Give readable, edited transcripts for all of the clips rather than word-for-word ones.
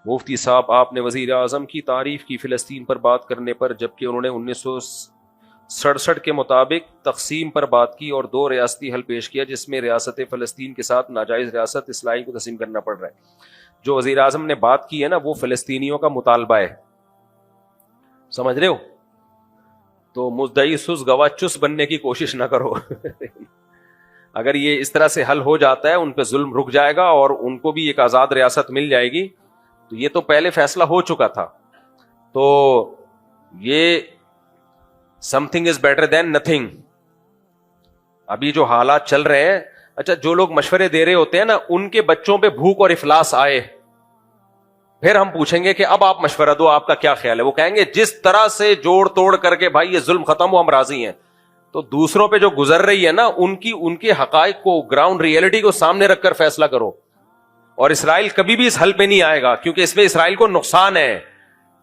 مفتی صاحب آپ نے وزیر اعظم کی تعریف کی فلسطین پر بات کرنے پر، جبکہ انہوں نے 1967 کے مطابق تقسیم پر بات کی اور 2 ریاستی حل پیش کیا، جس میں ریاست فلسطین کے ساتھ ناجائز ریاست اسرائیل کو تسلیم کرنا پڑ رہا ہے۔ جو وزیر اعظم نے بات کی ہے نا، وہ فلسطینیوں کا مطالبہ ہے، سمجھ رہے ہو؟ تو مدعی سس گواہ چس بننے کی کوشش نہ کرو۔ اگر یہ اس طرح سے حل ہو جاتا ہے، ان پہ ظلم رک جائے گا اور ان کو بھی ایک آزاد ریاست مل جائے گی، تو یہ تو پہلے فیصلہ ہو چکا تھا۔ تو یہ some thing is better than nothing. ابھی جو حالات چل رہے ہیں، اچھا جو لوگ مشورے دے رہے ہوتے ہیں نا، ان کے بچوں پہ بھوک اور افلاس آئے، پھر ہم پوچھیں گے کہ اب آپ مشورہ دو، آپ کا کیا خیال ہے؟ وہ کہیں گے جس طرح سے جوڑ توڑ کر کے بھائی یہ ظلم ختم ہو، ہم راضی ہیں۔ تو دوسروں پہ جو گزر رہی ہے نا، ان کے حقائق کو، گراؤنڈ ریئلٹی کو سامنے رکھ کر فیصلہ کرو۔ اور اسرائیل کبھی بھی اس حل پہ نہیں آئے گا، کیونکہ اس میں اسرائیل کو نقصان ہے۔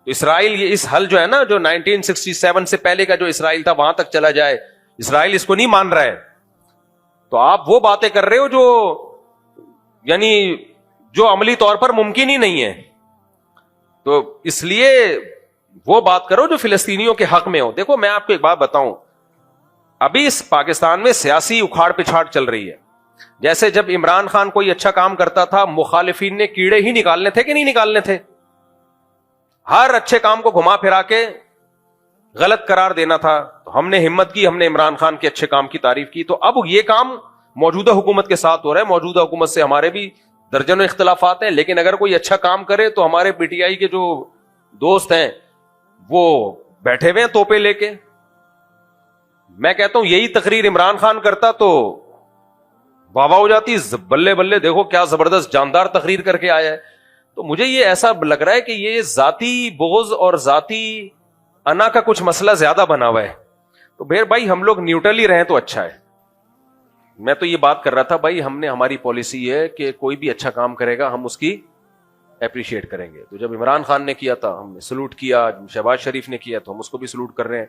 تو اسرائیل یہ اس حل جو ہے نا، جو 1967 سے پہلے کا جو اسرائیل تھا وہاں تک چلا جائے، اسرائیل اس کو نہیں مان رہا ہے۔ تو آپ وہ باتیں کر رہے ہو جو یعنی جو عملی طور پر ممکن ہی نہیں ہے۔ تو اس لیے وہ بات کرو جو فلسطینیوں کے حق میں ہو۔ دیکھو میں آپ کو ایک بات بتاؤں، ابھی اس پاکستان میں سیاسی اکھاڑ پچھاڑ چل رہی ہے۔ جیسے جب عمران خان کوئی اچھا کام کرتا تھا، مخالفین نے کیڑے ہی نکالنے تھے کہ نہیں نکالنے تھے؟ ہر اچھے کام کو گھما پھرا کے غلط قرار دینا تھا۔ تو ہم نے ہمت کی، ہم نے عمران خان کے اچھے کام کی تعریف کی۔ تو اب یہ کام موجودہ حکومت کے ساتھ ہو رہا ہے۔ موجودہ حکومت سے ہمارے بھی درجنوں اختلافات ہیں، لیکن اگر کوئی اچھا کام کرے تو ہمارے پی ٹی آئی کے جو دوست ہیں وہ بیٹھے ہوئے ہیں توپے لے کے۔ میں کہتا ہوں یہی تقریر عمران خان کرتا تو واہ واہ ہو جاتی، بلے بلے دیکھو کیا زبردست جاندار تقریر کر کے آیا ہے۔ تو مجھے یہ ایسا لگ رہا ہے کہ یہ ذاتی بغض اور ذاتی انا کا کچھ مسئلہ زیادہ بنا ہوا ہے۔ تو بھائی ہم لوگ نیوٹرل ہی رہیں تو اچھا ہے۔ میں تو یہ بات کر رہا تھا بھائی، ہم نے ہماری پالیسی ہے کہ کوئی بھی اچھا کام کرے گا ہم اس کی اپریشیٹ کریں گے۔ تو جب عمران خان نے کیا تھا ہم نے سلوٹ کیا، شہباز شریف نے کیا تو ہم اس کو بھی سلوٹ کر رہے ہیں۔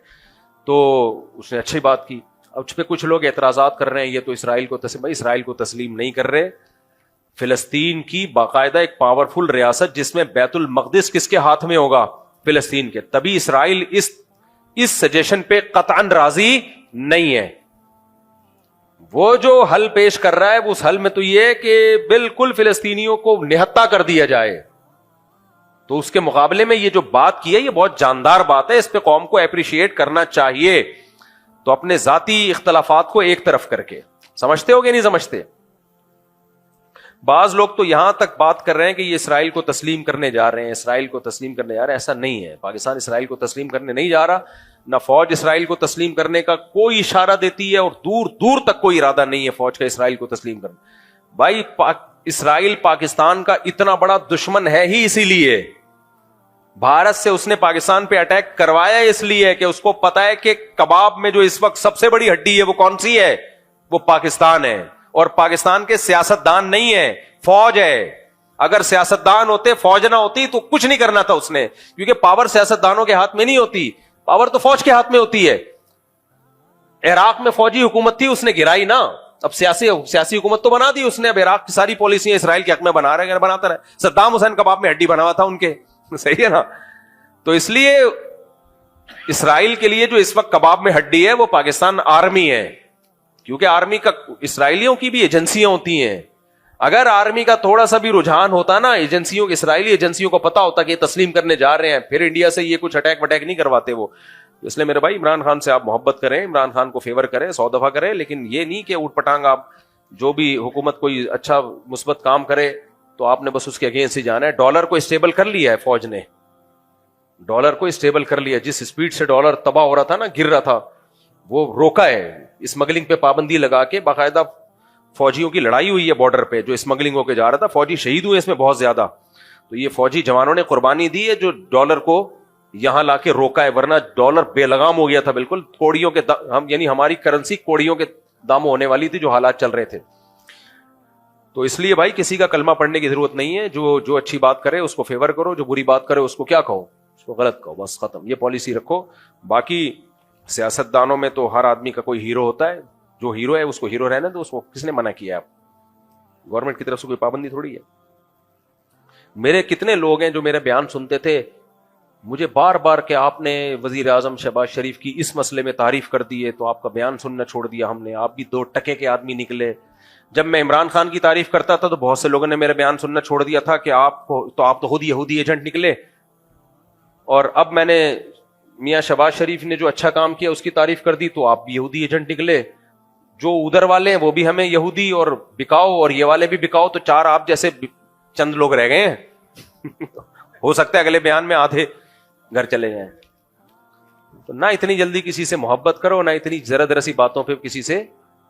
تو اس نے اچھی بات کی۔ اب اس پہ کچھ لوگ اعتراضات کر رہے ہیں، یہ تو اسرائیل کو بھائی اسرائیل کو تسلیم نہیں کر رہے۔ فلسطین کی باقاعدہ ایک پاورفل ریاست جس میں بیت المقدس کس کے ہاتھ میں ہوگا؟ فلسطین کے۔ تبھی اسرائیل اس سجیشن پہ قطعاً راضی نہیں ہے۔ وہ جو حل پیش کر رہا ہے اس حل میں تو یہ ہے کہ بالکل فلسطینیوں کو نہتا کر دیا جائے۔ تو اس کے مقابلے میں یہ جو بات کی ہے یہ بہت جاندار بات ہے، اس پہ قوم کو اپریشیٹ کرنا چاہیے۔ تو اپنے ذاتی اختلافات کو ایک طرف کر کے، سمجھتے ہو کہ نہیں سمجھتے؟ بعض لوگ تو یہاں تک بات کر رہے ہیں کہ یہ اسرائیل کو تسلیم کرنے جا رہے ہیں، اسرائیل کو تسلیم کرنے جا رہے ہیں۔ ایسا نہیں ہے، پاکستان اسرائیل کو تسلیم کرنے نہیں جا رہا، نہ فوج اسرائیل کو تسلیم کرنے کا کوئی اشارہ دیتی ہے، اور دور دور تک کوئی ارادہ نہیں ہے فوج کا اسرائیل کو تسلیم کرنا۔ بھائی اسرائیل پاکستان کا اتنا بڑا دشمن ہے ہی اسی لیے، بھارت سے اس نے پاکستان پہ اٹیک کروایا اس لیے کہ اس کو پتا ہے کہ کباب میں جو اس وقت سب سے بڑی ہڈی ہے وہ کون سی ہے؟ وہ پاکستان ہے۔ اور پاکستان کے سیاستدان نہیں ہے، فوج ہے۔ اگر سیاستدان ہوتے، فوج نہ ہوتی تو کچھ نہیں کرنا تھا اس نے، کیونکہ پاور سیاستدانوں کے ہاتھ میں نہیں ہوتی، پاور تو فوج کے ہاتھ میں ہوتی ہے۔ عراق میں فوجی حکومت تھی، اس نے گرائی نا، اب سیاسی حکومت تو بنا دی اس نے۔ اب عراق کی ساری پالیسیاں اسرائیل کے حق میں بنا رہے ہیں، بناتا رہے۔ صدام حسین کباب میں ہڈی بنا ہوا تھا ان کے، صحیح ہے نا؟ تو اس لیے اسرائیل کے لیے جو اس وقت کباب میں ہڈی ہے وہ پاکستان آرمی ہے، کیونکہ آرمی کا اسرائیلیوں کی بھی ایجنسیاں ہوتی ہیں۔ اگر آرمی کا تھوڑا سا بھی رجحان ہوتا نا ایجنسیوں، اسرائیلی ایجنسیوں کو پتا ہوتا کہ یہ تسلیم کرنے جا رہے ہیں، پھر انڈیا سے یہ کچھ اٹیک وٹیک نہیں کرواتے وہ۔ اس لیے میرے بھائی عمران خان سے آپ محبت کریں، عمران خان کو فیور کریں، 100 دفعہ کریں، لیکن یہ نہیں کہ اوٹ پٹانگ آپ جو بھی حکومت کوئی اچھا مثبت کام کرے تو آپ نے بس اس کے اگینسٹ ہی جانا ہے۔ ڈالر کو اسٹیبل کر لیا ہے فوج نے، ڈالر کو اسٹیبل کر لیا۔ جس سپیڈ سے ڈالر تباہ ہو رہا تھا نا، گر رہا تھا، وہ روکا ہے۔ اسمگلنگ پہ پابندی لگا کے باقاعدہ فوجیوں کی لڑائی ہوئی ہے بارڈر پہ، جو اسمگلنگ ہو کے جا رہا تھا، فوجی شہید ہوئے اس میں بہت زیادہ۔ تو یہ فوجی جوانوں نے قربانی دی ہے جو ڈالر کو یہاں لا کے روکا ہے، ورنہ ڈالر بے لگام ہو گیا تھا بالکل، کوڑیوں کے یعنی ہماری کرنسی کوڑیوں کے داموں ہونے والی تھی جو حالات چل رہے تھے۔ تو اس لیے بھائی کسی کا کلمہ پڑھنے کی ضرورت نہیں ہے، جو اچھی بات کرے اس کو فیور کرو، جو بری بات کرے اس کو کیا کہو؟ اس کو غلط کہو، بس ختم۔ یہ پالیسی رکھو۔ باقی سیاستدانوں میں تو ہر آدمی کا کوئی ہیرو ہوتا ہے، جو ہیرو ہے اس کو ہیرو رہنے دو، اس کو کس نے منع کیا؟ آپ گورنمنٹ کی طرف سے کوئی پابندی تھوڑی ہے۔ میرے کتنے لوگ ہیں جو میرے بیان سنتے تھے, مجھے بار بار کہ آپ نے وزیر اعظم شہباز شریف کی اس مسئلے میں تعریف کر دی ہے تو آپ کا بیان سننا چھوڑ دیا ہم نے, آپ بھی 2 ٹکے کے آدمی نکلے. جب میں عمران خان کی تعریف کرتا تھا تو بہت سے لوگوں نے میرے بیان سننا چھوڑ دیا تھا کہ آپ تو خود یہودی ایجنٹ نکلے. اور اب میں نے میاں شہباز شریف نے جو اچھا کام کیا اس کی تعریف کر دی تو آپ بھی یہودی ایجنٹ نکلے. جو ادھر والے ہیں وہ بھی ہمیں یہودی اور بکاؤ, اور یہ والے بھی بکاؤ, تو 4 آپ جیسے چند لوگ رہ گئے ہیں. ہو سکتا ہے اگلے بیان میں آدھے گھر چلے جائیں. تو نہ اتنی جلدی کسی سے محبت کرو, نہ اتنی ذرا ذرا سی باتوں پہ کسی سے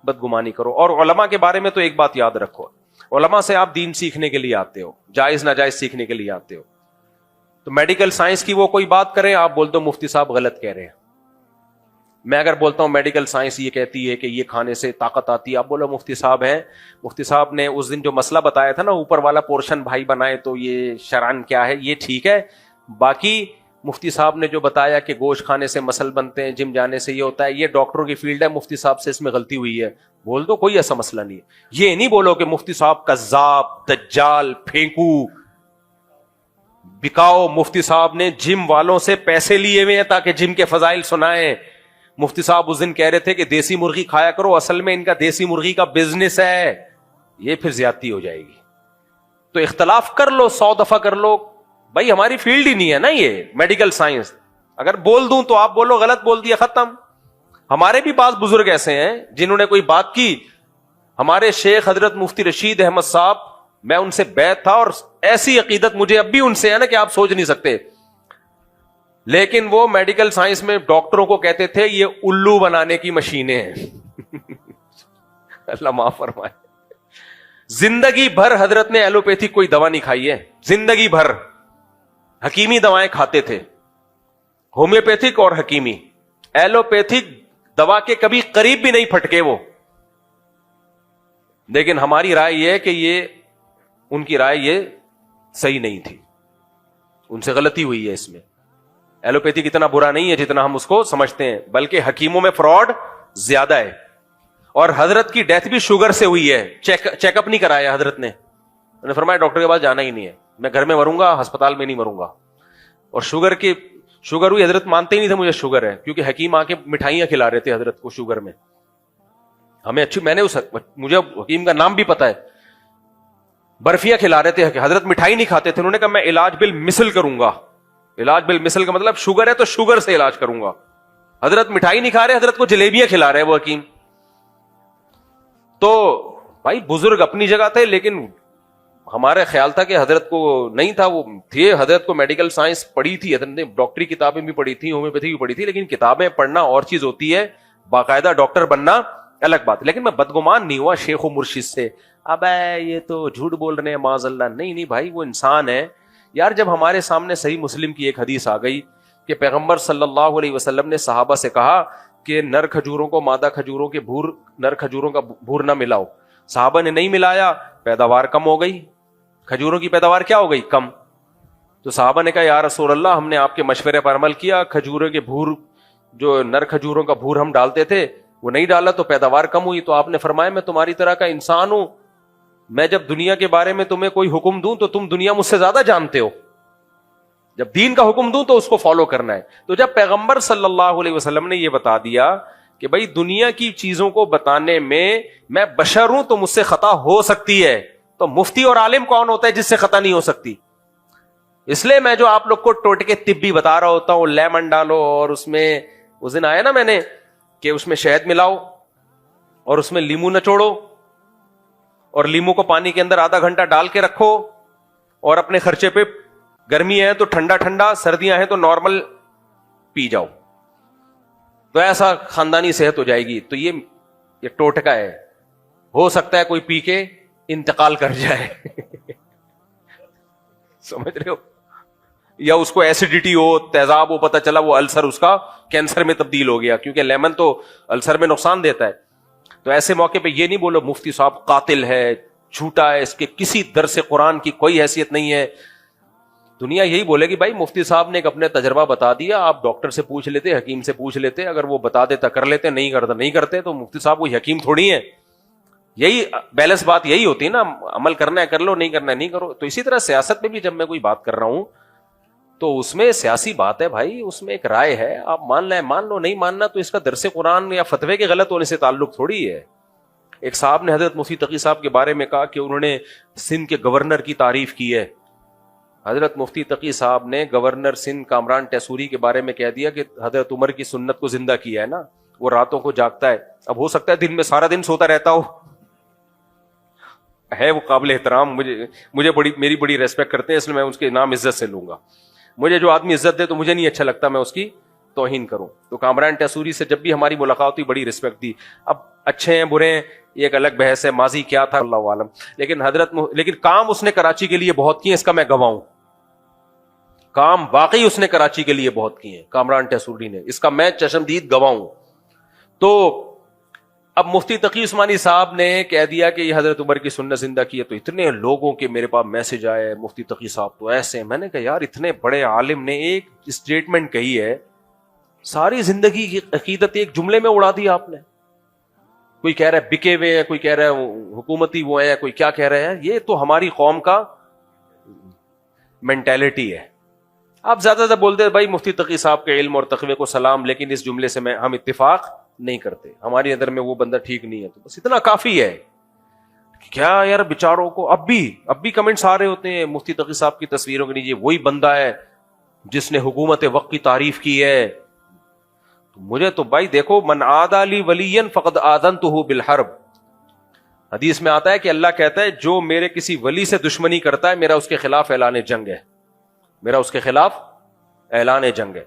بدگمانی کرو. اور علماء کے بارے میں تو ایک بات یاد رکھو, علماء سے آپ دین سیکھنے کے لیے آتے ہو, جائز ناجائز سیکھنے کے لیے آتے ہو. تو میڈیکل سائنس کی وہ کوئی بات کریں, آپ بولتے ہو مفتی صاحب غلط کہہ رہے ہیں. میں اگر بولتا ہوں میڈیکل سائنس یہ کہتی ہے کہ یہ کھانے سے طاقت آتی ہے, آپ بولو مفتی صاحب ہیں, مفتی صاحب نے اس دن جو مسئلہ بتایا تھا نا اوپر والا پورشن بھائی بنائے تو یہ شرعن کیا ہے, یہ ٹھیک ہے. باقی مفتی صاحب نے جو بتایا کہ گوشت کھانے سے مسل بنتے ہیں, جم جانے سے یہ ہوتا ہے, یہ ڈاکٹروں کی فیلڈ ہے, مفتی صاحب سے اس میں غلطی ہوئی ہے. بول دو, کوئی ایسا مسئلہ نہیں ہے. یہ نہیں بولو کہ مفتی صاحب کذاب, دجال, پھینکو, بکاؤ. مفتی صاحب نے جم والوں سے پیسے لیے ہوئے ہیں تاکہ جم کے فضائل سنائیں. مفتی صاحب اس دن کہہ رہے تھے کہ دیسی مرغی کھایا کرو, اصل میں ان کا دیسی مرغی کا بزنس ہے. یہ پھر زیادتی ہو جائے گی. تو اختلاف کر لو, 100 دفعہ کر لو, بھائی ہماری فیلڈ ہی نہیں ہے نا یہ میڈیکل سائنس. اگر بول دوں تو آپ بولو غلط بول دیا, ختم. ہمارے بھی بعض بزرگ ایسے ہیں جنہوں نے کوئی بات کی, ہمارے شیخ حضرت مفتی رشید احمد صاحب, میں ان سے بیعت تھا اور ایسی عقیدت مجھے اب بھی ان سے ہے نا کہ آپ سوچ نہیں سکتے. لیکن وہ میڈیکل سائنس میں ڈاکٹروں کو کہتے تھے یہ الو بنانے کی مشینیں ہیں. اللہ معاف فرمائے. زندگی بھر حضرت نے ایلوپیتھک کوئی دوا نہیں کھائی ہے, زندگی بھر حکیمی دوائیں کھاتے تھے, ہومیوپیتھک اور حکیمی. ایلوپیتھک دوا کے کبھی قریب بھی نہیں پھٹکے وہ. لیکن ہماری رائے یہ ہے کہ یہ ان کی رائے یہ صحیح نہیں تھی, ان سے غلطی ہوئی ہے اس میں. ایلوپیتھک اتنا برا نہیں ہے جتنا ہم اس کو سمجھتے ہیں, بلکہ حکیموں میں فراڈ زیادہ ہے. اور حضرت کی ڈیتھ بھی شوگر سے ہوئی ہے, چیک اپ نہیں کرایا حضرت نے. انہوں نے فرمایا ڈاکٹر کے پاس جانا ہی نہیں ہے, میں گھر میں مروں گا, ہسپتال میں نہیں مروں گا. اور شوگر ہوئی, حضرت مانتے ہی نہیں تھے مجھے شوگر ہے, کیونکہ حکیم آ کے مٹھائیاں کھلا رہے تھے حضرت کو شوگر میں. ہمیں اچھی, میں نے مجھے حکیم کا نام بھی پتا ہے, برفیاں کھلا رہے تھے. حضرت مٹھائی نہیں کھاتے تھے. انہوں نے کہا میں علاج بالمثل کروں گا. علاج بالمثل کا مطلب شوگر ہے تو شوگر سے علاج کروں گا. حضرت مٹھائی نہیں کھا رہے, حضرت کو جلیبیاں کھلا رہے وہ حکیم. تو بھائی بزرگ اپنی جگہ تھے, لیکن ہمارا خیال تھا کہ حضرت کو نہیں تھا, وہ تھے, حضرت کو میڈیکل سائنس پڑھی تھی, حضرت نے ڈاکٹری کتابیں بھی پڑھی تھی, ہومیوپیتھی بھی پڑھی تھی, لیکن کتابیں پڑھنا اور چیز ہوتی ہے, باقاعدہ ڈاکٹر بننا الگ بات. لیکن میں بدگمان نہیں ہوا شیخ و مرشد سے, اب یہ تو جھوٹ بول رہے ہیں معاذ اللہ. نہیں بھائی, وہ انسان ہے یار. جب ہمارے سامنے صحیح مسلم کی ایک حدیث آ گئی کہ پیغمبر صلی اللہ علیہ وسلم نے صحابہ سے کہا کہ نر کھجوروں کو مادہ کھجوروں کے نر کھجوروں کا بھور نہ ملاؤ. صحابہ نے نہیں ملایا, پیداوار کم ہو گئی, کھجوروں کی پیداوار کیا ہو گئی, کم. تو صحابہ نے کہا یا رسول اللہ, ہم نے آپ کے مشورے پر عمل کیا, کھجوروں کے بھور, جو نر کھجوروں کا بھور ہم ڈالتے تھے وہ نہیں ڈالا تو پیداوار کم ہوئی. تو آپ نے فرمایا میں تمہاری طرح کا انسان ہوں, میں جب دنیا کے بارے میں تمہیں کوئی حکم دوں تو تم دنیا مجھ سے زیادہ جانتے ہو, جب دین کا حکم دوں تو اس کو فالو کرنا ہے. تو جب پیغمبر صلی اللہ علیہ وسلم نے یہ بتا دیا کہ بھائی دنیا کی چیزوں کو بتانے میں بشر ہوں تو مجھ سے خطا ہو سکتی ہے, تو مفتی اور عالم کون ہوتا ہے جس سے خطا نہیں ہو سکتی؟ اس لیے میں جو آپ لوگ کو ٹوٹکے طبی بتا رہا ہوتا ہوں, لیمن ڈالو اور اس میں اس دن آیا نا میں نے کہ اس میں شہد ملاؤ اور اس میں لیمو نچوڑو اور لیمو کو پانی کے اندر آدھا گھنٹہ ڈال کے رکھو, اور اپنے خرچے پہ, گرمی ہے تو ٹھنڈا ٹھنڈا, سردیاں ہیں تو نارمل پی جاؤ, تو ایسا خاندانی صحت ہو جائے گی. تو یہ ٹوٹکا ہے, ہو سکتا ہے کوئی پی کے انتقال کر جائے. سمجھ رہے ہو, یا اس کو ایسیڈیٹی ہو, تیزاب ہو, پتہ چلا وہ السر اس کا کینسر میں تبدیل ہو گیا, کیونکہ لیمن تو السر میں نقصان دیتا ہے. تو ایسے موقع پہ یہ نہیں بولو مفتی صاحب قاتل ہے, جھوٹا ہے, اس کے کسی درس قرآن کی کوئی حیثیت نہیں ہے. دنیا یہی بولے گی بھائی مفتی صاحب نے ایک اپنے تجربہ بتا دیا, آپ ڈاکٹر سے پوچھ لیتے, حکیم سے پوچھ لیتے, اگر وہ بتا دیتا کر لیتے, نہیں کرتا نہیں کرتے, تو مفتی صاحب کوئی حکیم تھوڑی ہیں. یہی بیلنس بات یہی ہوتی ہے نا, عمل کرنا ہے کر لو, نہیں کرنا ہے نہیں کرو. تو اسی طرح سیاست میں بھی جب میں کوئی بات کر رہا ہوں تو اس میں سیاسی بات ہے بھائی, اس میں ایک رائے ہے, آپ مان لیں مان لو, نہیں ماننا تو اس کا درس قرآن یا فتوے کے غلط ہونے سے تعلق تھوڑی ہے. ایک صاحب نے حضرت مفتی تقی صاحب کے بارے میں کہا کہ انہوں نے سندھ کے گورنر کی تعریف کی ہے. حضرت مفتی تقی صاحب نے گورنر سندھ کامران ٹیسوری کے بارے میں کہہ دیا کہ حضرت عمر کی سنت کو زندہ کیا ہے نا, وہ راتوں کو جاگتا ہے. اب ہو سکتا ہے دن میں سارا دن سوتا رہتا ہو, ہے وہ قابل احترام, مجھے میری بڑی ریسپیکٹ کرتے ہیں, اس لیے میں اس کے نام عزت سے لوں گا. مجھے جو آدمی عزت دے تو مجھے نہیں اچھا لگتا میں اس کی توہین کروں. تو کامران ٹیسوری سے جب بھی ہماری ملاقات ہوئی بڑی ریسپیکٹ دی. اب اچھے ہیں برے ہیں یہ ایک الگ بحث ہے, ماضی کیا تھا اللہ عالم, لیکن کام اس نے کراچی کے لیے بہت کیے, اس کا میں گواہ ہوں. کام واقعی اس نے کراچی کے لیے بہت کیے ہیں کامران ٹیسوری نے, اس کا میں چشمدید گواہ ہوں. تو اب مفتی تقی عثمانی صاحب نے کہہ دیا کہ یہ حضرت عمر کی سنت زندہ کی ہے, تو اتنے لوگوں کے میرے پاس میسج آئے, مفتی تقی صاحب تو ایسے. میں نے کہا یار اتنے بڑے عالم نے ایک اسٹیٹمنٹ کہی ہے, ساری زندگی کی عقیدت ایک جملے میں اڑا دی آپ نے. کوئی کہہ رہا ہے بکے ہوئے ہیں, کوئی کہہ رہا ہے حکومتی وہ ہیں, کوئی کیا کہہ رہے ہیں. یہ تو ہماری قوم کا مینٹیلٹی ہے. آپ زیادہ زیادہ بولتے ہیں بھائی مفتی تقی صاحب کے علم اور تقوی کو سلام, لیکن اس جملے سے ہم اتفاق نہیں کرتے, ہماری نظر میں وہ بندہ ٹھیک نہیں ہے. تو بس اتنا کافی ہے. کیا یار بیچاروں کو اب بھی کمنٹس آ رہے ہوتے ہیں مفتی تقی صاحب کی تصویروں کے نیچے, وہی بندہ ہے جس نے حکومت وقت کی تعریف کی ہے. تو مجھے تو بھائی دیکھو, من عادی لی ولیا فقد آذنتہ بالحرب, حدیث میں آتا ہے کہ اللہ کہتا ہے جو میرے کسی ولی سے دشمنی کرتا ہے میرا اس کے خلاف اعلان جنگ ہے, میرا اس کے خلاف اعلان جنگ ہے.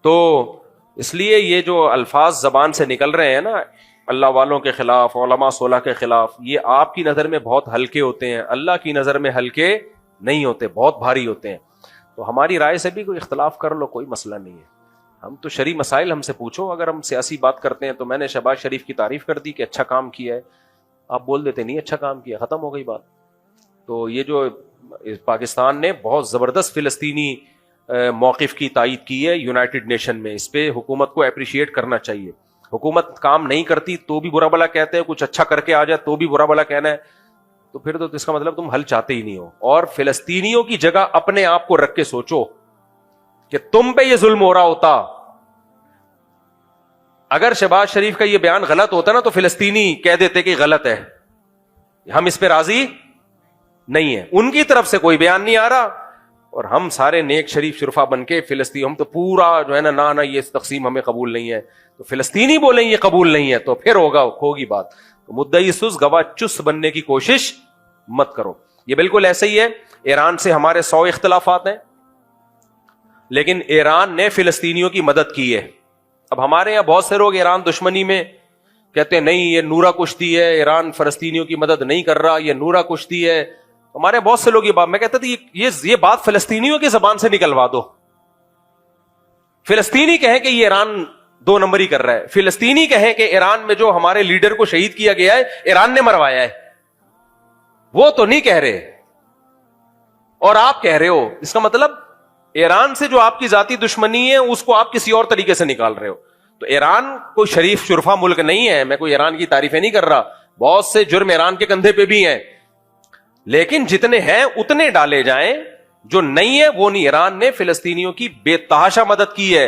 تو اس لیے یہ جو الفاظ زبان سے نکل رہے ہیں نا اللہ والوں کے خلاف, علماء صلح کے خلاف, یہ آپ کی نظر میں بہت ہلکے ہوتے ہیں, اللہ کی نظر میں ہلکے نہیں ہوتے, بہت بھاری ہوتے ہیں. تو ہماری رائے سے بھی کوئی اختلاف کر لو, کوئی مسئلہ نہیں ہے. ہم تو شرعی مسائل ہم سے پوچھو. اگر ہم سیاسی بات کرتے ہیں تو میں نے شہباز شریف کی تعریف کر دی کہ اچھا کام کیا ہے, آپ بول دیتے نہیں اچھا کام کیا, ختم ہو گئی بات. تو یہ جو پاکستان نے بہت زبردست فلسطینی موقف کی تائید کی ہے یونائٹڈ نیشن میں, اس پہ حکومت کو اپریشیٹ کرنا چاہیے. حکومت کام نہیں کرتی تو بھی برا بلا کہتے ہیں, کچھ اچھا کر کے آ جائے تو بھی برا بلا کہنا ہے, تو پھر تو اس کا مطلب تم حل چاہتے ہی نہیں ہو. اور فلسطینیوں کی جگہ اپنے آپ کو رکھ کے سوچو کہ تم پہ یہ ظلم ہو رہا ہوتا, اگر شہباز شریف کا یہ بیان غلط ہوتا نا تو فلسطینی کہہ دیتے کہ غلط ہے, ہم اس پہ راضی نہیں ہے. ان کی طرف سے کوئی بیان نہیں آ رہا اور ہم سارے نیک شریف شرفا بن کے فلسطین, ہم تو پورا جو ہے نا یہ تقسیم ہمیں قبول نہیں ہے, تو فلسطینی بولیں یہ قبول نہیں ہے تو پھر ہوگی بات. تو مدعی سس گواہ چس بننے کی کوشش مت کرو. یہ بالکل ایسے ہی ہے, ایران سے ہمارے 100 اختلافات ہیں لیکن ایران نے فلسطینیوں کی مدد کی ہے. اب ہمارے یہاں بہت سے لوگ ایران دشمنی میں کہتے ہیں نہیں یہ نورا کشتی ہے, ایران فلسطینیوں کی مدد نہیں کر رہا, یہ نورا کشتی ہے. ہمارے بہت سے لوگ یہ بات, میں کہتا تھا یہ بات فلسطینیوں کی زبان سے نکلوا دو. فلسطینی کہیں کہ یہ ایران 2 نمبری کر رہا ہے, فلسطینی کہیں کہ ایران میں جو ہمارے لیڈر کو شہید کیا گیا ہے ایران نے مروایا ہے. وہ تو نہیں کہہ رہے اور آپ کہہ رہے ہو. اس کا مطلب ایران سے جو آپ کی ذاتی دشمنی ہے اس کو آپ کسی اور طریقے سے نکال رہے ہو. تو ایران کوئی شریف شرفا ملک نہیں ہے, میں کوئی ایران کی تعریفیں نہیں کر رہا, بہت سے جرم ایران کے کندھے پہ بھی ہیں, لیکن جتنے ہیں اتنے ڈالے جائیں, جو نہیں ہے وہ نہیں. ایران نے فلسطینیوں کی بے تحاشا مدد کی ہے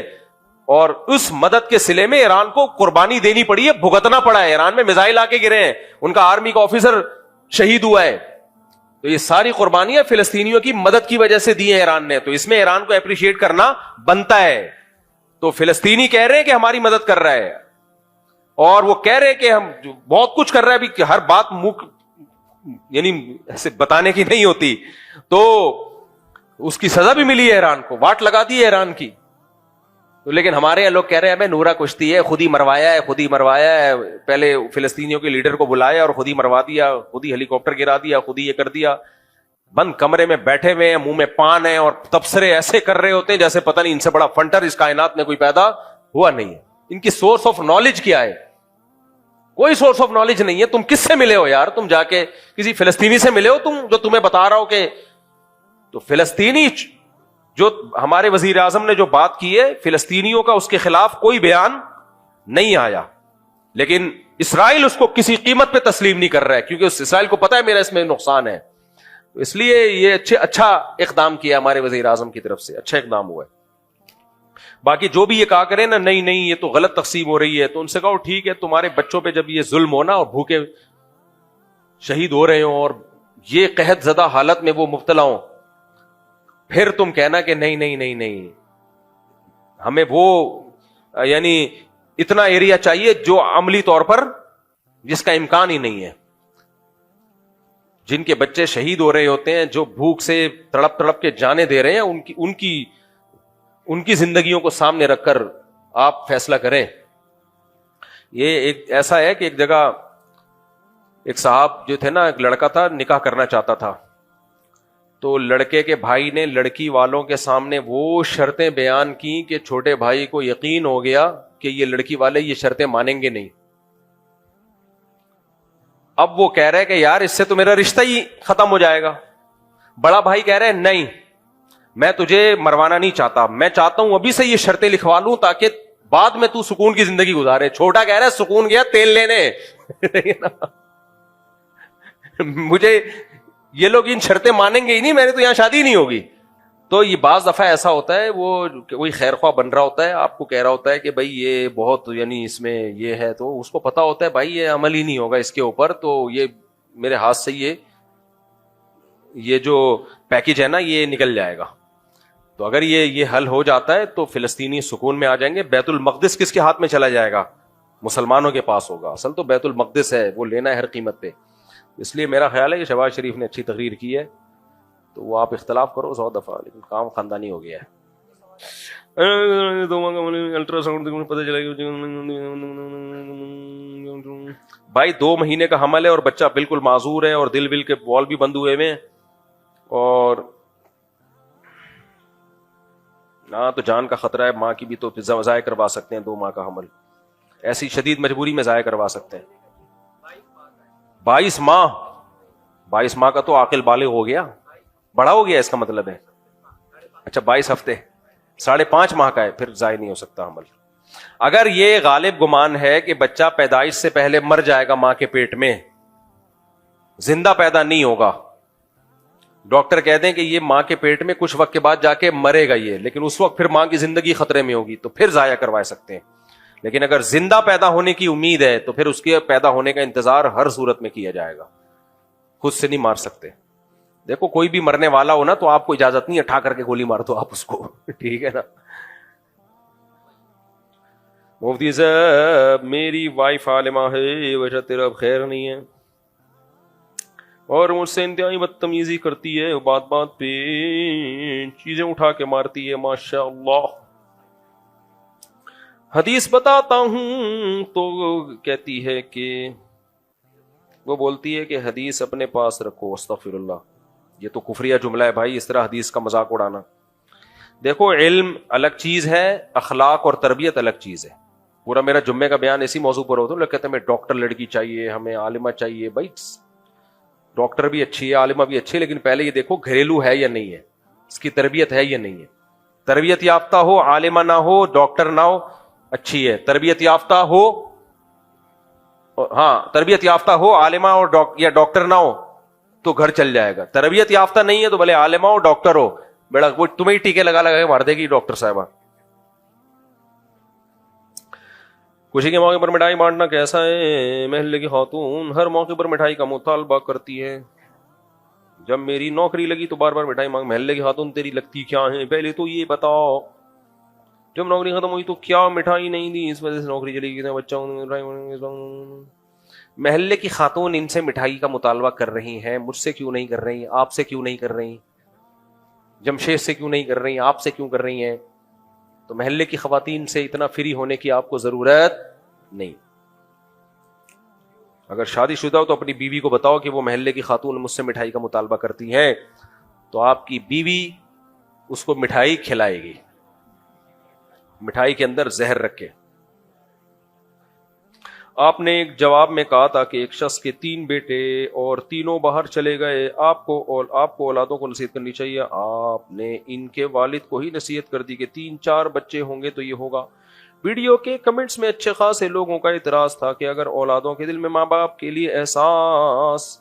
اور اس مدد کے صلے میں ایران کو قربانی دینی پڑی ہے, بھگتنا پڑا ہے. ایران میں میزائل آ کے گرے ہیں, ان کا آرمی کا آفیسر شہید ہوا ہے. تو یہ ساری قربانیاں فلسطینیوں کی مدد کی وجہ سے دی ہیں ایران نے, تو اس میں ایران کو اپریشیٹ کرنا بنتا ہے. تو فلسطینی کہہ رہے ہیں کہ ہماری مدد کر رہا ہے اور وہ کہہ رہے ہیں کہ ہم بہت کچھ کر رہا ہے, بھی ہر بات یعنی ایسے بتانے کی نہیں ہوتی. تو اس کی سزا بھی ملی ہے ایران کو, واٹ لگا دی ہے ایران کی. تو لیکن ہمارے یہاں لوگ کہہ رہے ہیں ہمیں نورا کشتی ہے, خود ہی مروایا ہے, پہلے فلسطینیوں کے لیڈر کو بلایا اور خود ہی مروا دیا, خود ہی ہیلی کاپٹر گرا دیا, خود ہی یہ کر دیا. بند کمرے میں بیٹھے ہوئے ہیں, منہ میں پان ہے اور تبصرے ایسے کر رہے ہوتے ہیں جیسے پتہ نہیں ان سے بڑا فنٹر اس کائنات میں کوئی پیدا ہوا نہیں ہے. ان کی سورس آف نالج کیا ہے؟ کوئی سورس آف نالج نہیں ہے. تم کس سے ملے ہو یار؟ تم جا کے کسی فلسطینی سے ملے ہو تم, جو تمہیں بتا رہا ہو کہ تو فلسطینی جو ہمارے وزیر اعظم نے جو بات کی ہے فلسطینیوں کا, اس کے خلاف کوئی بیان نہیں آیا. لیکن اسرائیل اس کو کسی قیمت پہ تسلیم نہیں کر رہا ہے، کیونکہ اس اسرائیل کو پتا ہے میرا اس میں نقصان ہے. تو اس لیے یہ اچھا اقدام کیا ہمارے وزیر اعظم کی طرف سے، اچھا اقدام ہوا ہے. باقی جو بھی یہ کہا کرے نا نہیں یہ تو غلط تقسیم ہو رہی ہے، تو ان سے کہو ٹھیک ہے، تمہارے بچوں پہ جب یہ ظلم ہونا اور بھوکے شہید ہو رہے ہوں اور یہ قحط زدہ حالت میں وہ مبتلا ہوں، پھر تم کہنا کہ نہیں ہمیں وہ یعنی اتنا ایریا چاہیے جو عملی طور پر جس کا امکان ہی نہیں ہے. جن کے بچے شہید ہو رہے ہوتے ہیں، جو بھوک سے تڑپ کے جانے دے رہے ہیں، ان کی زندگیوں کو سامنے رکھ کر آپ فیصلہ کریں. یہ ایک ایسا ہے کہ ایک جگہ ایک صاحب جو تھے نا، ایک لڑکا تھا نکاح کرنا چاہتا تھا، تو لڑکے کے بھائی نے لڑکی والوں کے سامنے وہ شرطیں بیان کی کہ چھوٹے بھائی کو یقین ہو گیا کہ یہ لڑکی والے یہ شرطیں مانیں گے نہیں. اب وہ کہہ رہے کہ یار اس سے تو میرا رشتہ ہی ختم ہو جائے گا. بڑا بھائی کہہ رہے نہیں، میں تجھے مروانا نہیں چاہتا، میں چاہتا ہوں ابھی سے یہ شرطیں لکھوا لوں تاکہ بعد میں تو سکون کی زندگی گزارے. چھوٹا کہہ رہا ہے سکون گیا تیل لینے مجھے یہ لوگ ان شرطیں مانیں گے ہی نہیں، میں نے تو یہاں شادی نہیں ہوگی. تو یہ بعض دفعہ ایسا ہوتا ہے، وہ کوئی خیر خواہ بن رہا ہوتا ہے، آپ کو کہہ رہا ہوتا ہے کہ بھائی یہ بہت یعنی اس میں یہ ہے، تو اس کو پتا ہوتا ہے بھائی یہ عمل ہی نہیں ہوگا اس کے اوپر، تو یہ میرے ہاتھ سے یہ جو پیکج ہے نا یہ نکل جائے گا. تو اگر یہ حل ہو جاتا ہے تو فلسطینی سکون میں آ جائیں گے. بیت المقدس کس کے ہاتھ میں چلا جائے گا؟ مسلمانوں کے پاس ہوگا. اصل تو بیت المقدس ہے، وہ لینا ہے ہر قیمت پہ. اس لیے میرا خیال ہے کہ شہباز شریف نے اچھی تقریر کی ہے، تو وہ آپ اختلاف کرو 100 دفعہ، لیکن کام خاندانی ہو گیا ہے. الٹرا ساؤنڈ پتہ چلا بھائی 2 مہینے کا حمل ہے اور بچہ بالکل معذور ہے اور دل کے بال بھی بند ہوئے ہوئے ہیں، اور ہاں تو جان کا خطرہ ہے. ماں کی بھی تو ضائع کروا سکتے ہیں 2 ماہ کا حمل، ایسی شدید مجبوری میں ضائع کروا سکتے ہیں. 22 ماہ کا تو عاقل بالغ ہو گیا، بڑا ہو گیا اس کا مطلب ہے. اچھا 22 ہفتے، 5.5 ماہ کا ہے، پھر ضائع نہیں ہو سکتا حمل. اگر یہ غالب گمان ہے کہ بچہ پیدائش سے پہلے مر جائے گا ماں کے پیٹ میں، زندہ پیدا نہیں ہوگا، ڈاکٹر کہہ دیں کہ یہ ماں کے پیٹ میں کچھ وقت کے بعد جا کے مرے گا یہ، لیکن اس وقت پھر ماں کی زندگی خطرے میں ہوگی، تو پھر ضائع کروا سکتے ہیں. لیکن اگر زندہ پیدا ہونے کی امید ہے تو پھر اس کے پیدا ہونے کا انتظار ہر صورت میں کیا جائے گا، خود سے نہیں مار سکتے. دیکھو کوئی بھی مرنے والا ہو نا تو آپ کو اجازت نہیں اٹھا کر کے گولی مار دو آپ اس کو ٹھیک ہے نا. مفتی صاحب میری وائف عالمہ ہے، وجہ تیرا اب خیر نہیں ہے اور مجھ سے انتہائی بدتمیزی کرتی ہے، بات پہ چیزیں اٹھا کے مارتی ہے، ماشاء اللہ. حدیث بتاتا ہوں تو کہتی ہے کہ وہ بولتی ہے کہ حدیث اپنے پاس رکھو. استغفر اللہ، یہ تو کفریہ جملہ ہے بھائی، اس طرح حدیث کا مذاق اڑانا. دیکھو علم الگ چیز ہے، اخلاق اور تربیت الگ چیز ہے. پورا میرا جمعے کا بیان اسی موضوع پر ہوتا ہے. لوگ کہتے ہیں ہمیں ڈاکٹر لڑکی چاہیے، ہمیں عالمہ چاہیے. بھائی ڈاکٹر بھی اچھی ہے، عالمہ بھی اچھی ہے، لیکن پہلے یہ دیکھو گھریلو ہے یا نہیں ہے، اس کی تربیت ہے یا نہیں ہے. تربیت یافتہ ہو، عالمہ نہ ہو، ڈاکٹر نہ ہو، اچھی ہے. تربیت یافتہ ہو، ہاں تربیت یافتہ ہو، عالمہ اور یا ڈاکٹر نہ ہو تو گھر چل جائے گا. تربیت یافتہ نہیں ہے تو بھلے عالمہ ہو ڈاکٹر ہو، بیڑا وہ تمہیں ہی ٹیکے لگا کے مار دے گی ڈاکٹر صاحبہ. خوشی کے موقع پر مٹھائی بانٹنا کیسا ہے؟ محلے کی خاتون ہر موقع پر مٹھائی کا مطالبہ کرتی ہے. جب میری نوکری لگی تو بار بار مٹھائی مانگ. محلے کی خاتون تیری لگتی کیا ہے پہلے تو یہ بتاؤ. جب نوکری ختم ہوئی تو کیا مٹھائی نہیں دی، اس وجہ سے نوکری چلی گئی. بچوں محلے کی خاتون ان سے مٹھائی کا مطالبہ کر رہی ہیں، مجھ سے کیوں نہیں کر رہی؟ آپ سے کیوں نہیں کر رہی؟ جمشید سے کیوں نہیں کر رہی؟ آپ سے کیوں کر رہی ہیں؟ تو محلے کی خواتین سے اتنا فری ہونے کی آپ کو ضرورت نہیں. اگر شادی شدہ ہو تو اپنی بیوی کو بتاؤ کہ وہ محلے کی خاتون مجھ سے مٹھائی کا مطالبہ کرتی ہیں، تو آپ کی بیوی اس کو مٹھائی کھلائے گی، مٹھائی کے اندر زہر رکھ کے. آپ نے ایک جواب میں کہا تھا کہ ایک شخص کے 3 بیٹے اور تینوں باہر چلے گئے، آپ کو اولادوں کو نصیحت کرنی چاہیے. آپ نے ان کے والد کو ہی نصیحت کر دی کہ 3-4 بچے ہوں گے تو یہ ہوگا. ویڈیو کے کمنٹس میں اچھے خاصے لوگوں کا اعتراض تھا کہ اگر اولادوں کے دل میں ماں باپ کے لیے احساس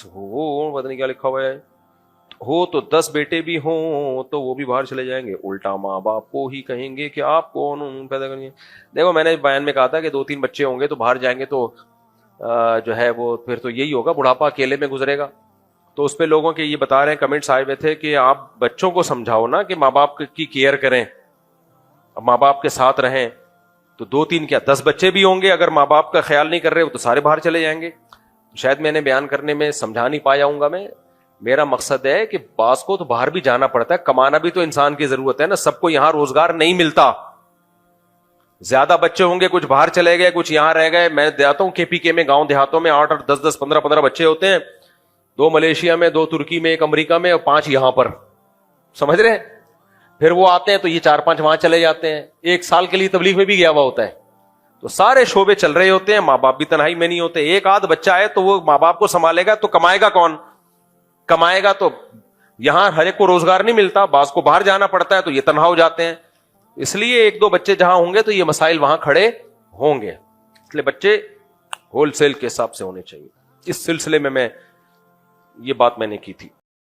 ہو، پتہ نہیں کیا لکھا ہوا ہے، ہو تو 10 بیٹے بھی ہوں تو وہ بھی باہر چلے جائیں گے، الٹا ماں باپ کو ہی کہیں گے کہ آپ کون پیدا کریں گے۔ دیکھو میں نے بیان میں کہا تھا کہ 2-3 بچے ہوں گے تو باہر جائیں گے تو جو ہے وہ پھر تو یہی ہوگا، بڑھاپا اکیلے میں گزرے گا۔ تو اس پہ لوگوں کے یہ بتا رہے ہیں، کمنٹس آئے ہوئے تھے کہ آپ بچوں کو سمجھاؤ نا کہ ماں باپ کی کیئر کریں، ماں باپ کے ساتھ رہیں۔ تو 2-3 کیا 10 بچے بھی ہوں گے، اگر ماں باپ کا خیال نہیں کر رہے تو سارے باہر چلے جائیں گے۔ شاید میں نے بیان کرنے میں سمجھا نہیں پایا ہوں گا، میرا مقصد ہے کہ بعض کو تو باہر بھی جانا پڑتا ہے، کمانا بھی تو انسان کی ضرورت ہے نا، سب کو یہاں روزگار نہیں ملتا۔ زیادہ بچے ہوں گے، کچھ باہر چلے گئے، کچھ یہاں رہ گئے۔ میں جاتا ہوں KPK میں، گاؤں دیہاتوں میں 8-8 10-10 15-15 بچے ہوتے ہیں، 2 ملیشیا میں، 2 ترکی میں، 1 امریکہ میں اور 5 یہاں پر، سمجھ رہے ہیں؟ پھر وہ آتے ہیں تو یہ 4-5 وہاں چلے جاتے ہیں، 1 سال کے لیے تبلیغ میں بھی گیا ہوا ہوتا ہے۔ تو سارے شعبے چل رہے ہوتے ہیں، ماں باپ بھی تنہائی میں نہیں ہوتے۔ ایک آدھ بچہ ہے تو وہ ماں باپ کو سنبھالے گا تو کمائے گا کون؟ کمائے گا تو یہاں ہر ایک کو روزگار نہیں ملتا، بعض کو باہر جانا پڑتا ہے تو یہ تنہا ہو جاتے ہیں۔ اس لیے 1-2 بچے جہاں ہوں گے تو یہ مسائل وہاں کھڑے ہوں گے، اس لیے بچے ہول سیل کے حساب سے ہونے چاہیے۔ اس سلسلے میں یہ بات میں نے کی تھی۔